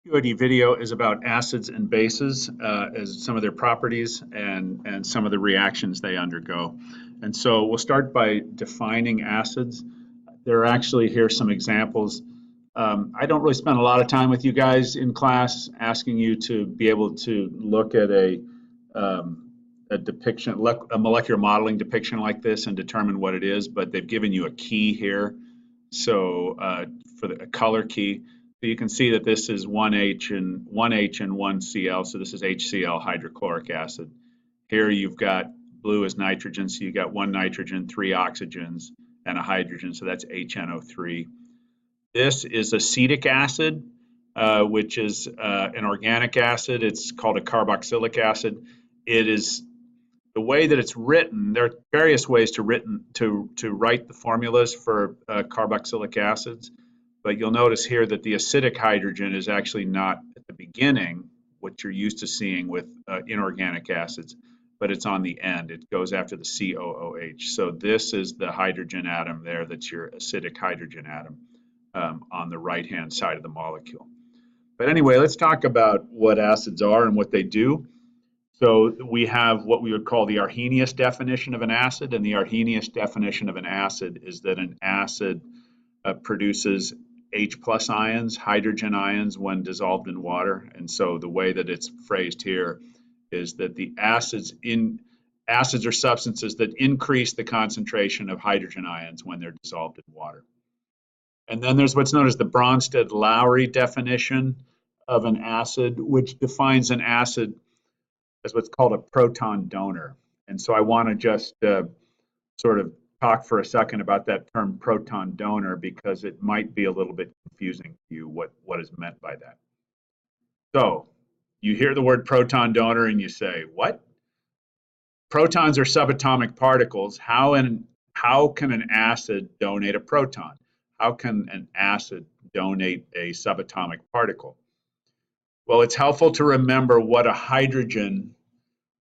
QOD video is about acids and bases, as some of their properties and some of the reactions they undergo. And so we'll start by defining acids. There are actually here some examples. I don't really spend a lot of time with you guys in class asking you to be able to look at a depiction, a molecular modeling depiction like this and determine what it is, but they've given you a key here. So for a color key. So you can see that this is 1H and 1Cl, so this is HCl, hydrochloric acid. Here you've got blue is nitrogen, so you got one nitrogen, three oxygens, and a hydrogen, so that's HNO3. This is acetic acid, which is an organic acid. It's called a carboxylic acid. It is the way that it's written. There are various ways to write the formulas for carboxylic acids. But you'll notice here that the acidic hydrogen is actually not at the beginning, what you're used to seeing with inorganic acids, but it's on the end. It goes after the COOH. So this is the hydrogen atom there. That's your acidic hydrogen atom on the right-hand side of the molecule. But anyway, let's talk about what acids are and what they do. So we have what we would call the Arrhenius definition of an acid, and the Arrhenius definition of an acid is that an acid produces H plus ions, hydrogen ions, when dissolved in water. And so the way that it's phrased here is that the acids are substances that increase the concentration of hydrogen ions when they're dissolved in water. And then there's what's known as the Bronsted-Lowry definition of an acid, which defines an acid as what's called a proton donor. And so I want to just sort of talk for a second about that term proton donor, because it might be a little bit confusing to you what is meant by that. So you hear the word proton donor and you say, what? Protons are subatomic particles. How can an acid donate a proton? How can an acid donate a subatomic particle? Well, it's helpful to remember what a hydrogen,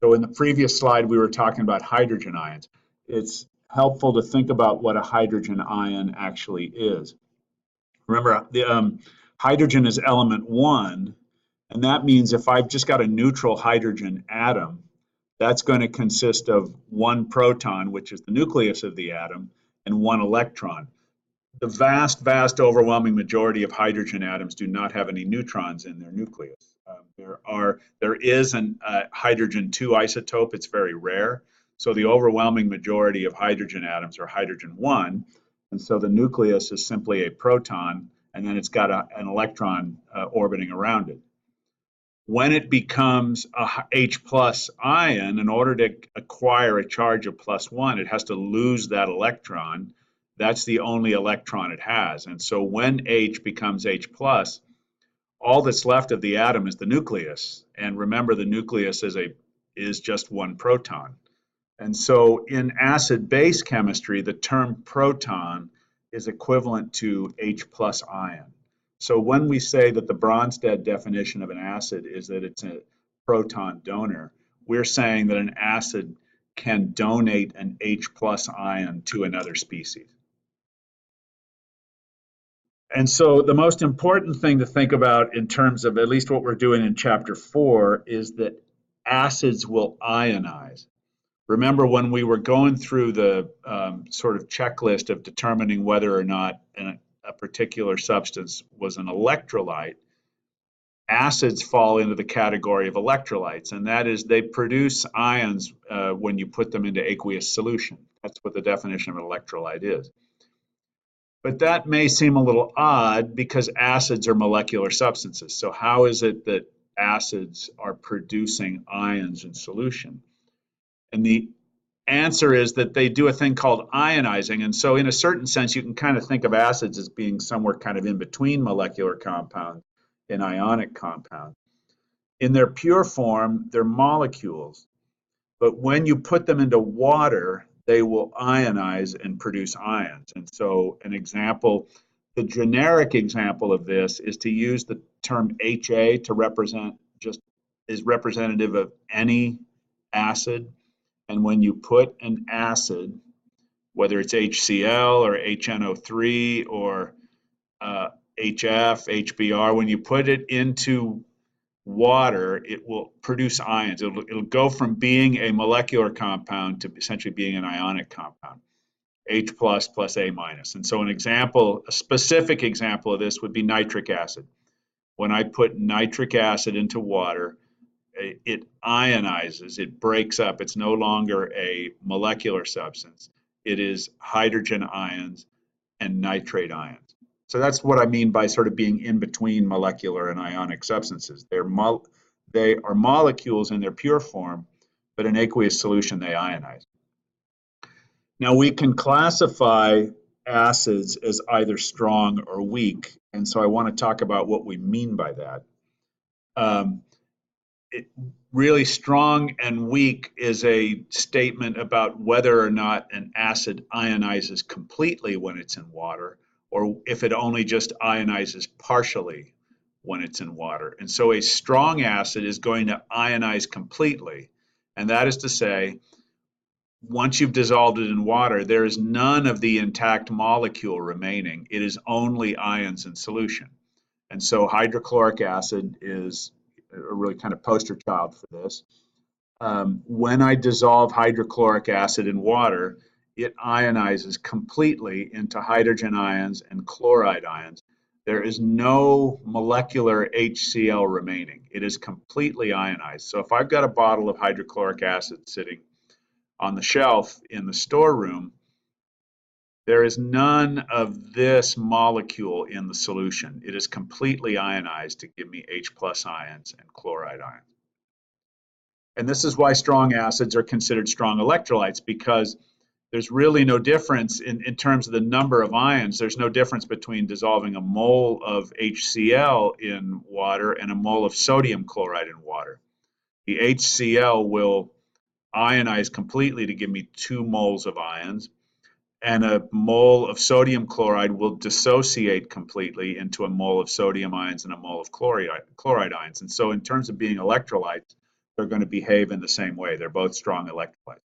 so in the previous slide we were talking about hydrogen ions. It's helpful to think about what a hydrogen ion actually is. Remember, the hydrogen is element 1, and that means if I've just got a neutral hydrogen atom, that's going to consist of one proton, which is the nucleus of the atom, and one electron. The vast overwhelming majority of hydrogen atoms do not have any neutrons in their nucleus. There is an hydrogen 2 isotope. It's very rare. So the overwhelming majority of hydrogen atoms are hydrogen 1, and so the nucleus is simply a proton, and then it's got an electron orbiting around it. When it becomes a H plus ion, in order to acquire a charge of +1, it has to lose that electron. That's the only electron it has. And so when H becomes H plus, all that's left of the atom is the nucleus. And remember, the nucleus is just one proton. And so in acid-base chemistry, the term proton is equivalent to H plus ion. So when we say that the Bronsted definition of an acid is that it's a proton donor, we're saying that an acid can donate an H plus ion to another species. And so the most important thing to think about in terms of at least what we're doing in chapter 4 is that acids will ionize. Remember, when we were going through the sort of checklist of determining whether or not a particular substance was an electrolyte, acids fall into the category of electrolytes, and that is they produce ions when you put them into aqueous solution. That's what the definition of an electrolyte is. But that may seem a little odd because acids are molecular substances. So how is it that acids are producing ions in solution? And the answer is that they do a thing called ionizing. And so in a certain sense, you can kind of think of acids as being somewhere kind of in between molecular compounds and ionic compounds. In their pure form, they're molecules. But when you put them into water, they will ionize and produce ions. And so an example, the generic example of this is to use the term HA to represent, just is representative of any acid. And when you put an acid, whether it's HCl or HNO3 or HF, HBr, when you put it into water, it will produce ions. It'll go from being a molecular compound to essentially being an ionic compound, H plus plus A minus. And so a specific example of this would be nitric acid. When I put nitric acid into water, it ionizes, it breaks up. It's no longer a molecular substance. It is hydrogen ions and nitrate ions. So that's what I mean by sort of being in between molecular and ionic substances. They are molecules in their pure form, but in aqueous solution they ionize. Now we can classify acids as either strong or weak, and so I want to talk about what we mean by that. Really strong and weak is a statement about whether or not an acid ionizes completely when it's in water, or if it only just ionizes partially when it's in water. And so a strong acid is going to ionize completely, and that is to say, once you've dissolved it in water, there is none of the intact molecule remaining. It is only ions in solution. And so hydrochloric acid is a really kind of poster child for this. When I dissolve hydrochloric acid in water, it ionizes completely into hydrogen ions and chloride ions. There is no molecular HCl remaining. It is completely ionized. So if I've got a bottle of hydrochloric acid sitting on the shelf in the storeroom, there is none of this molecule in the solution. It is completely ionized to give me H plus ions and chloride ions. And this is why strong acids are considered strong electrolytes, because there's really no difference in terms of the number of ions. There's no difference between dissolving a mole of HCl in water and a mole of sodium chloride in water. The HCl will ionize completely to give me 2 moles of ions, and a mole of sodium chloride will dissociate completely into a mole of sodium ions and a mole of chloride ions. And so in terms of being electrolytes, they're going to behave in the same way. They're both strong electrolytes.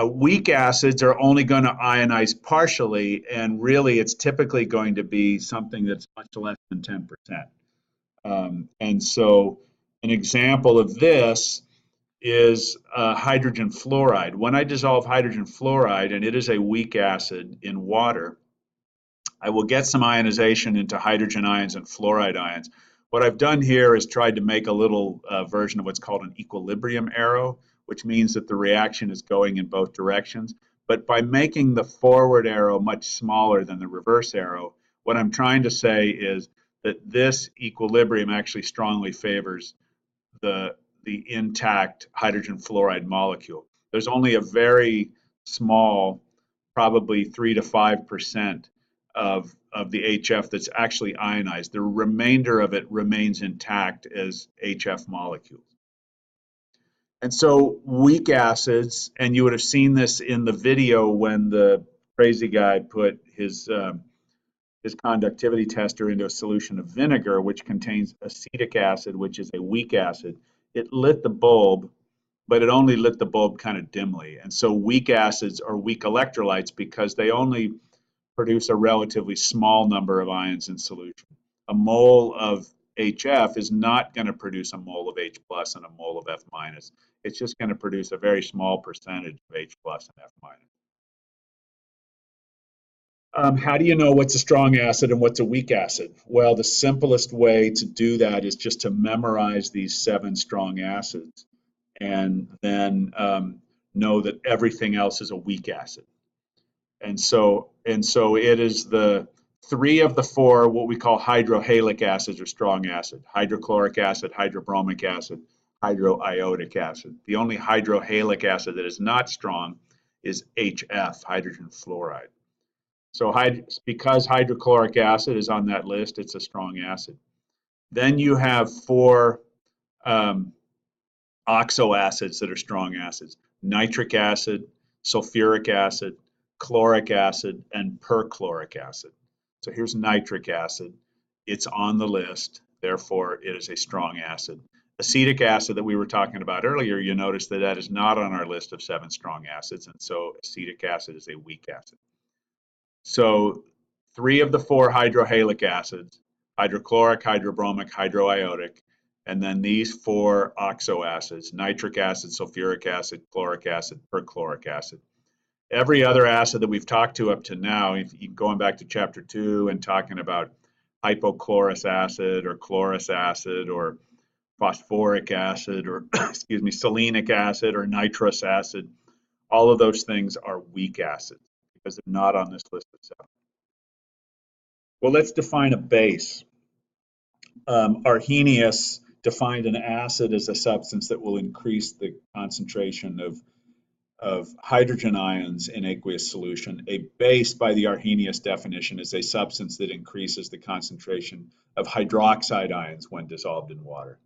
Weak acids are only going to ionize partially, and really it's typically going to be something that's much less than 10%. And so an example of this is hydrogen fluoride. When I dissolve hydrogen fluoride, and it is a weak acid, in water, I will get some ionization into hydrogen ions and fluoride ions. What I've done here is tried to make a little version of what's called an equilibrium arrow, which means that the reaction is going in both directions. But by making the forward arrow much smaller than the reverse arrow, what I'm trying to say is that this equilibrium actually strongly favors the intact hydrogen fluoride molecule. There's only a very small, probably 3 to 5% of the HF that's actually ionized. The remainder of it remains intact as HF molecules. And so weak acids, and you would have seen this in the video when the crazy guy put his conductivity tester into a solution of vinegar, which contains acetic acid, which is a weak acid. It lit the bulb, but it only lit the bulb kind of dimly. And so weak acids are weak electrolytes because they only produce a relatively small number of ions in solution. A mole of HF is not going to produce a mole of H plus and a mole of F minus. It's just going to produce a very small percentage of H plus and F minus. How do you know what's a strong acid and what's a weak acid? Well, the simplest way to do that is just to memorize these 7 strong acids and then know that everything else is a weak acid. And so it is the 3 of the 4 what we call hydrohalic acids or strong acid: hydrochloric acid, hydrobromic acid, hydroiodic acid. The only hydrohalic acid that is not strong is HF, hydrogen fluoride. So because hydrochloric acid is on that list, it's a strong acid. Then you have 4 oxo acids that are strong acids: nitric acid, sulfuric acid, chloric acid, and perchloric acid. So here's nitric acid. It's on the list, therefore it is a strong acid. Acetic acid that we were talking about earlier, you notice that that is not on our list of 7 strong acids, and so acetic acid is a weak acid. So 3 of the 4 hydrohalic acids, hydrochloric, hydrobromic, hydroiodic, and then these 4 oxo acids, nitric acid, sulfuric acid, chloric acid, perchloric acid. Every other acid that we've talked to up to now, going back to chapter 2 and talking about hypochlorous acid or chlorous acid or phosphoric acid or excuse me, selenic acid or nitrous acid, all of those things are weak acids because they're not on this list of 7. Well, let's define a base. Arrhenius defined an acid as a substance that will increase the concentration of hydrogen ions in aqueous solution. A base, by the Arrhenius definition, is a substance that increases the concentration of hydroxide ions when dissolved in water.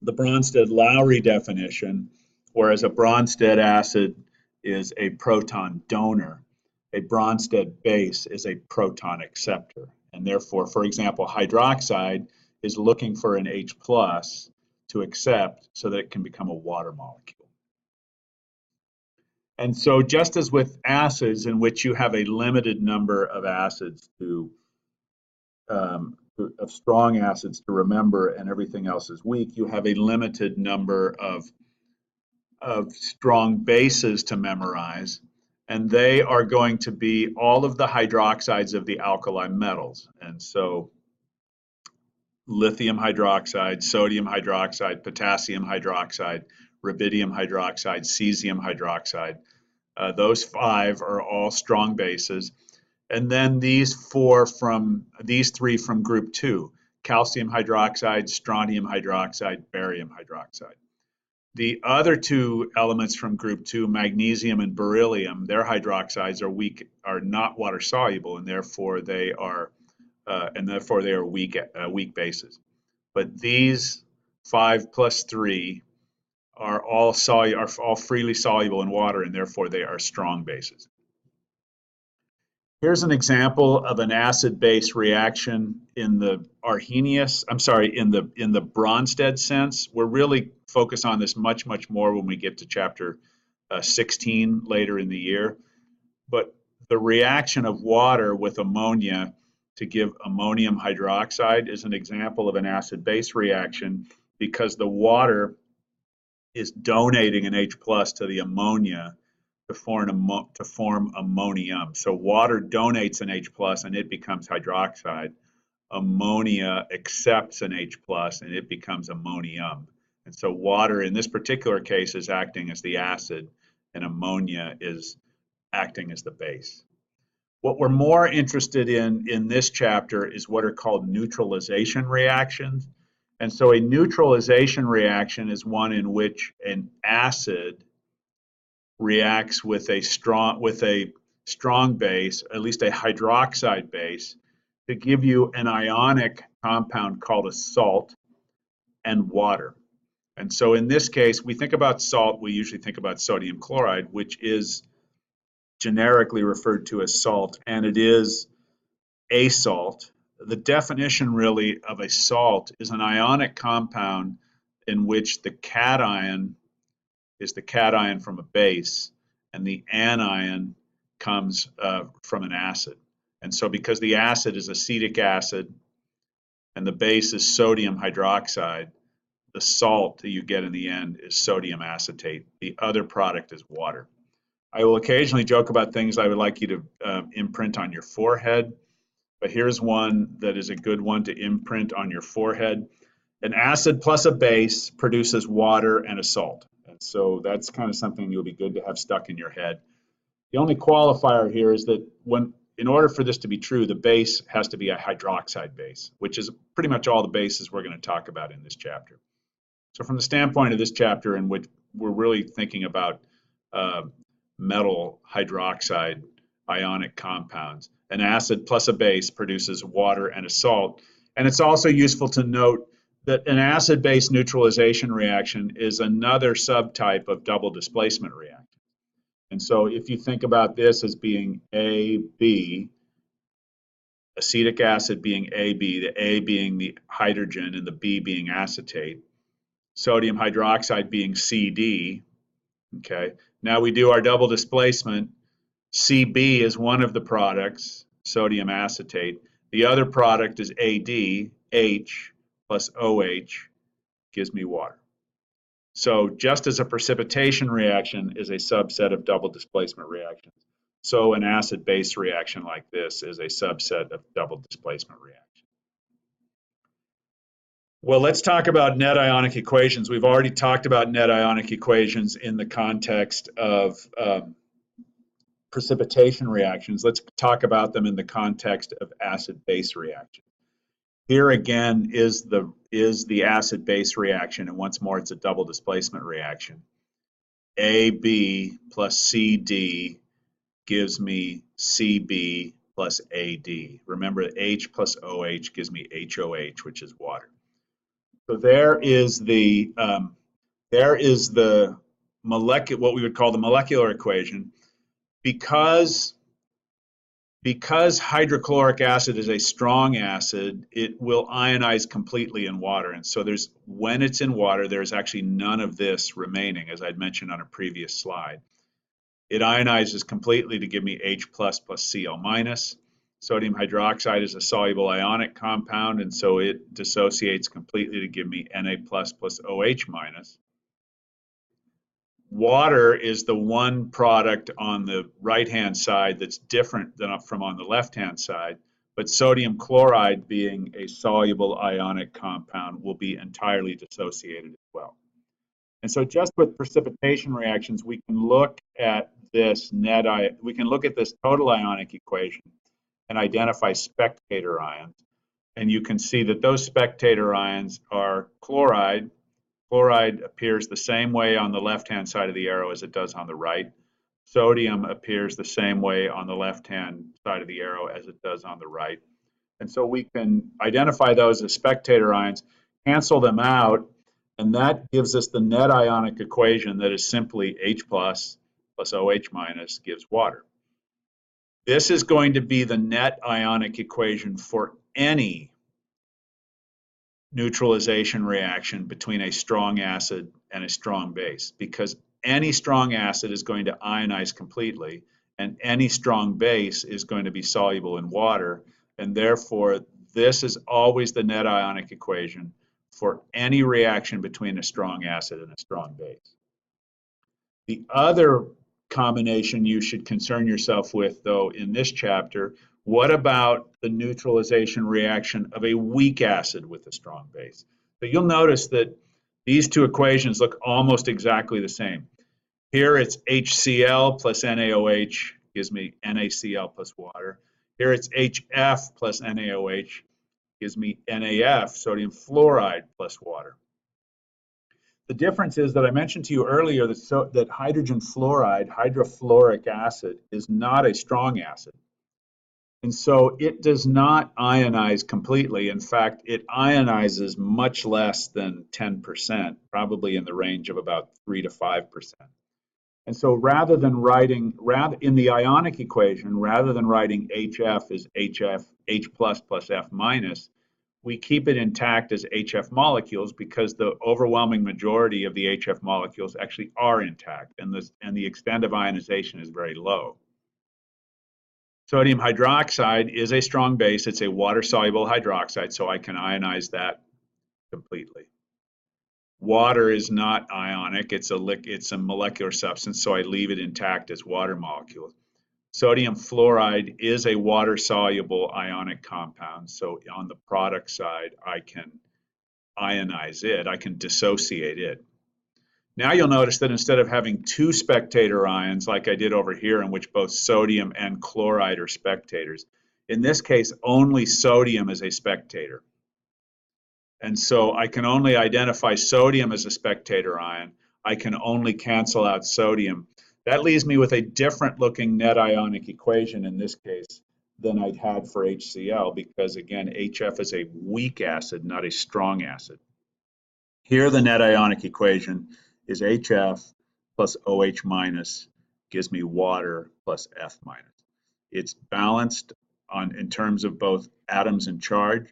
The Bronsted-Lowry definition, whereas a Bronsted acid is a proton donor, a Bronsted base is a proton acceptor. And therefore, for example, hydroxide is looking for an H plus to accept so that it can become a water molecule. And so just as with acids, in which you have a limited number of acids of strong acids to remember and everything else is weak, you have a limited number of strong bases to memorize, and they are going to be all of the hydroxides of the alkali metals. And so lithium hydroxide, sodium hydroxide, potassium hydroxide, rubidium hydroxide, cesium hydroxide. Those 5 are all strong bases. And then these 3 from group 2, calcium hydroxide, strontium hydroxide, barium hydroxide. The other 2 elements from group 2, magnesium and beryllium, their hydroxides are weak, are not water soluble, and therefore they are weak bases. But these 5 plus 3 are all freely soluble in water, and therefore they are strong bases. Here's an example of an acid-base reaction in the in the Bronsted sense. We're really focused on this much more when we get to chapter 16 later in the year. But the reaction of water with ammonia to give ammonium hydroxide is an example of an acid-base reaction because the water is donating an H plus to the ammonia to form ammonium. So water donates an H plus and it becomes hydroxide. Ammonia accepts an H plus and it becomes ammonium. And so water in this particular case is acting as the acid and ammonia is acting as the base. What we're more interested in this chapter is what are called neutralization reactions. And so a neutralization reaction is one in which an acid reacts with a strong base, at least a hydroxide base, to give you an ionic compound called a salt and water. And so in this case, we think about salt, we usually think about sodium chloride, which is generically referred to as salt, and it is a salt. The definition really of a salt is an ionic compound in which the cation is the cation from a base, and the anion comes from an acid. And so because the acid is acetic acid and the base is sodium hydroxide, the salt that you get in the end is sodium acetate. The other product is water. I will occasionally joke about things I would like you to imprint on your forehead, but here's one that is a good one to imprint on your forehead. An acid plus a base produces water and a salt. And so that's kind of something you'll be good to have stuck in your head. The only qualifier here is that in order for this to be true, the base has to be a hydroxide base, which is pretty much all the bases we're going to talk about in this chapter. So from the standpoint of this chapter, in which we're really thinking about metal hydroxide ionic compounds, an acid plus a base produces water and a salt. And it's also useful to note that an acid-base neutralization reaction is another subtype of double displacement reaction. And so if you think about this as being AB, acetic acid being AB, the A being the hydrogen and the B being acetate, sodium hydroxide being CD, okay? Now we do our double displacement. CB is one of the products, sodium acetate. The other product is AD, H plus OH gives me water. So just as a precipitation reaction is a subset of double displacement reactions, so an acid-base reaction like this is a subset of double displacement reaction. Well, let's talk about net ionic equations. We've already talked about net ionic equations in the context of precipitation reactions. Let's talk about them in the context of acid-base reactions. Here again is the acid-base reaction, and once more it's a double displacement reaction. AB plus CD gives me CB plus AD. Remember, H plus OH gives me HOH, which is water. So there is the molecular, what we would call the molecular equation. Because hydrochloric acid is a strong acid, it will ionize completely in water. And so when it's in water, there's actually none of this remaining, as I'd mentioned on a previous slide. It ionizes completely to give me H plus plus Cl minus. Sodium hydroxide is a soluble ionic compound, and so it dissociates completely to give me Na plus plus OH minus. Water is the one product on the right-hand side that's different than from on the left-hand side, but sodium chloride, being a soluble ionic compound, will be entirely dissociated as well. And so just with precipitation reactions, we can look at this total ionic equation and identify spectator ions. And you can see that those spectator ions are chloride. Chloride appears the same way on the left-hand side of the arrow as it does on the right. Sodium appears the same way on the left-hand side of the arrow as it does on the right. And so we can identify those as spectator ions, cancel them out, and that gives us the net ionic equation that is simply H plus plus OH minus gives water. This is going to be the net ionic equation for any neutralization reaction between a strong acid and a strong base, because any strong acid is going to ionize completely and any strong base is going to be soluble in water, and therefore this is always the net ionic equation for any reaction between a strong acid and a strong base. The other combination you should concern yourself with, though, in this chapter, what about the neutralization reaction of a weak acid with a strong base? So you'll notice that these two equations look almost exactly the same. Here it's HCl plus NaOH gives me NaCl plus water. Here it's HF plus NaOH gives me NaF, sodium fluoride plus water. The difference is that I mentioned to you earlier that hydrogen fluoride, hydrofluoric acid, is not a strong acid. And so it does not ionize completely. In fact, it ionizes much less than 10%, probably in the range of about 3 to 5%. And so rather than writing, in the ionic equation, rather than writing HF as HF, H plus plus F minus, we keep it intact as HF molecules because the overwhelming majority of the HF molecules actually are intact, and the extent of ionization is very low. Sodium hydroxide is a strong base. It's a water-soluble hydroxide, so I can ionize that completely. Water is not ionic. It's a molecular substance, so I leave it intact as water molecules. Sodium fluoride is a water-soluble ionic compound, so on the product side, I can ionize it. I can dissociate it. Now you'll notice that instead of having two spectator ions like I did over here in which both sodium and chloride are spectators, in this case only sodium is a spectator. And so I can only identify sodium as a spectator ion. I can only cancel out sodium. That leaves me with a different looking net ionic equation in this case than I'd had for HCl because, again, HF is a weak acid, not a strong acid. Here the net ionic equation is HF plus OH minus gives me water plus F minus. It's balanced in terms of both atoms and charge.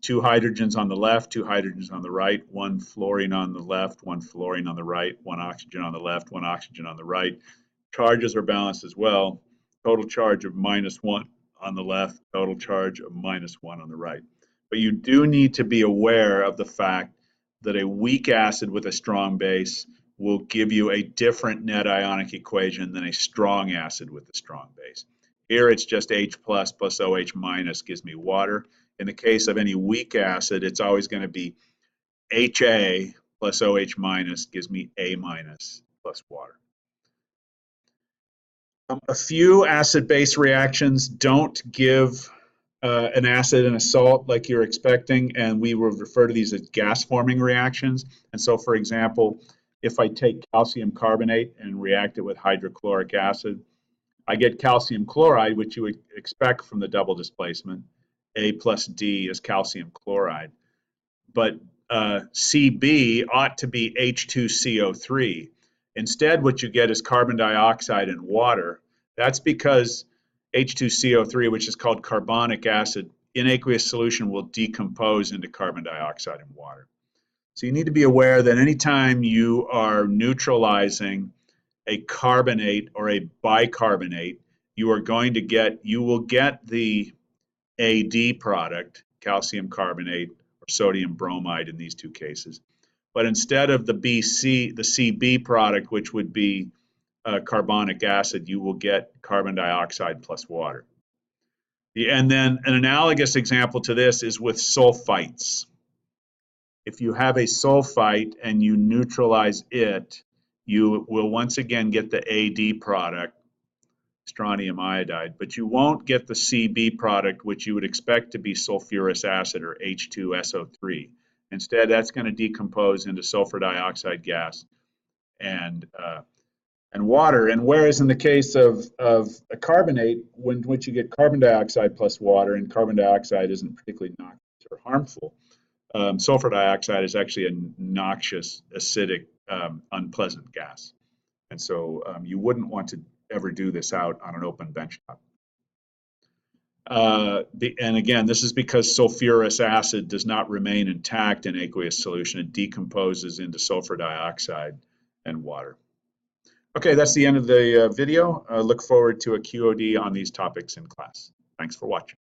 2 hydrogens on the left, 2 hydrogens on the right, 1 fluorine on the left, 1 fluorine on the right, 1 oxygen on the left, 1 oxygen on the right. Charges are balanced as well. total charge of -1 on the left, total charge of -1 on the right. But you do need to be aware of the fact that a weak acid with a strong base will give you a different net ionic equation than a strong acid with a strong base. Here it's just H plus OH minus gives me water. In the case of any weak acid, it's always going to be HA plus OH minus gives me A minus plus water. A few acid-base reactions don't give an acid and a salt like you're expecting, and we will refer to these as gas-forming reactions. And so, for example, if I take calcium carbonate and react it with hydrochloric acid, I get calcium chloride, which you would expect from the double displacement. A plus D is calcium chloride. But Cb ought to be H2CO3. Instead, what you get is carbon dioxide and water. That's because H2CO3, which is called carbonic acid, in aqueous solution will decompose into carbon dioxide and water. So you need to be aware that anytime you are neutralizing a carbonate or a bicarbonate, you will get the AD product, calcium carbonate or sodium bromide in these two cases. But instead of the CB product, which would be carbonic acid, you will get carbon dioxide plus water. And then an analogous example to this is with sulfites. If you have a sulfite and you neutralize it, you will once again get the AD product, strontium iodide, but you won't get the CB product, which you would expect to be sulfurous acid or H2SO3. Instead, that's going to decompose into sulfur dioxide gas and water. And whereas in the case of a carbonate, which you get carbon dioxide plus water, and carbon dioxide isn't particularly noxious or harmful, sulfur dioxide is actually a noxious, acidic, unpleasant gas. And so you wouldn't want to ever do this out on an open benchtop. And again, this is because sulfurous acid does not remain intact in aqueous solution. It decomposes into sulfur dioxide and water. Okay, that's the end of the video. Look forward to a QOD on these topics in class. Thanks for watching.